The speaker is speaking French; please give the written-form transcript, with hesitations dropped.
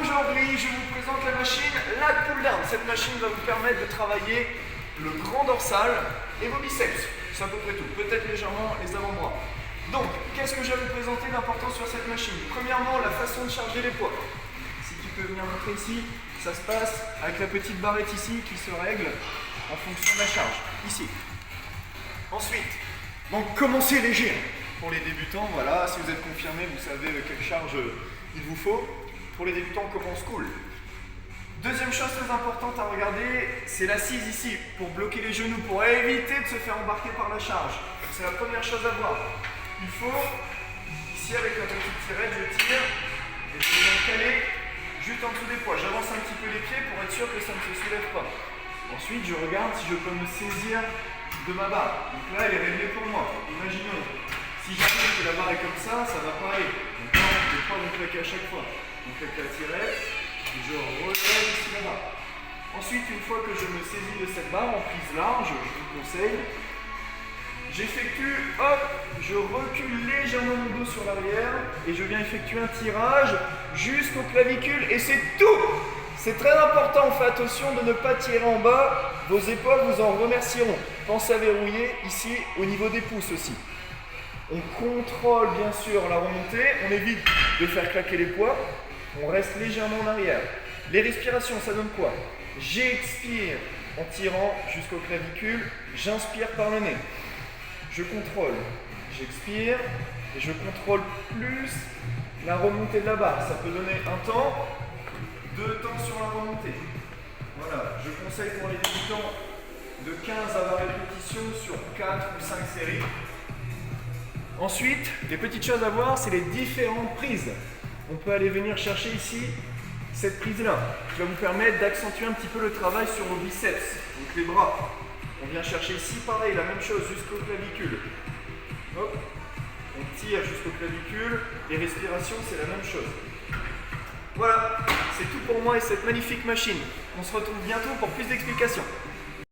Aujourd'hui, je vous présente la machine lat pull down. Cette machine va vous permettre de travailler le grand dorsal et vos biceps. C'est à peu près tout. Peut-être légèrement les avant-bras. Donc, qu'est-ce que je vais vous présenter d'important sur cette machine? Premièrement, la façon de charger les poids. Si tu peux venir montrer ici, ça se passe avec la petite barrette ici qui se règle en fonction de la charge. Ici. Ensuite, donc commencez léger. Pour les débutants, voilà, si vous êtes confirmé, vous savez quelle charge il vous faut. Pour les débutants, on commence cool. Deuxième chose très importante à regarder, c'est l'assise ici, pour bloquer les genoux, pour éviter de se faire embarquer par la charge. C'est la première chose à voir. Il faut, ici avec la petite tirette, je tire, et je viens caler juste en dessous des poids. J'avance un petit peu les pieds pour être sûr que ça ne se soulève pas. Ensuite, je regarde si je peux me saisir de ma barre. Donc là, elle est réglée pour moi. Imaginons, si j'arrive que la barre est comme ça ne va pas aller. Donc là, je ne vais pas me claquer à chaque fois. Donc avec la tirette, je relève ici la barre. Ensuite, une fois que je me saisis de cette barre en prise large, je vous conseille, j'effectue, hop, je recule légèrement mon dos sur l'arrière et je viens effectuer un tirage jusqu'au clavicule et c'est tout. C'est très important, faites attention de ne pas tirer en bas, vos épaules vous en remercieront. Pensez à verrouiller ici au niveau des pouces aussi. On contrôle bien sûr la remontée, on évite de faire claquer les poids, on reste légèrement en arrière. Les respirations, ça donne quoi? J'expire en tirant jusqu'au clavicule, j'inspire par le nez. Je contrôle, j'expire et je contrôle plus la remontée de la barre. Ça peut donner un temps, 2 temps sur la remontée. Voilà, je conseille pour les débutants de 15 à 20 répétitions sur 4 ou 5 séries. Ensuite, les petites choses à voir, c'est les différentes prises. On peut aller venir chercher ici cette prise-là, qui va vous permettre d'accentuer un petit peu le travail sur vos biceps, donc les bras. On vient chercher ici, pareil, la même chose, jusqu'au clavicule. Hop, on tire jusqu'au clavicule, les respirations, c'est la même chose. Voilà, c'est tout pour moi et cette magnifique machine. On se retrouve bientôt pour plus d'explications.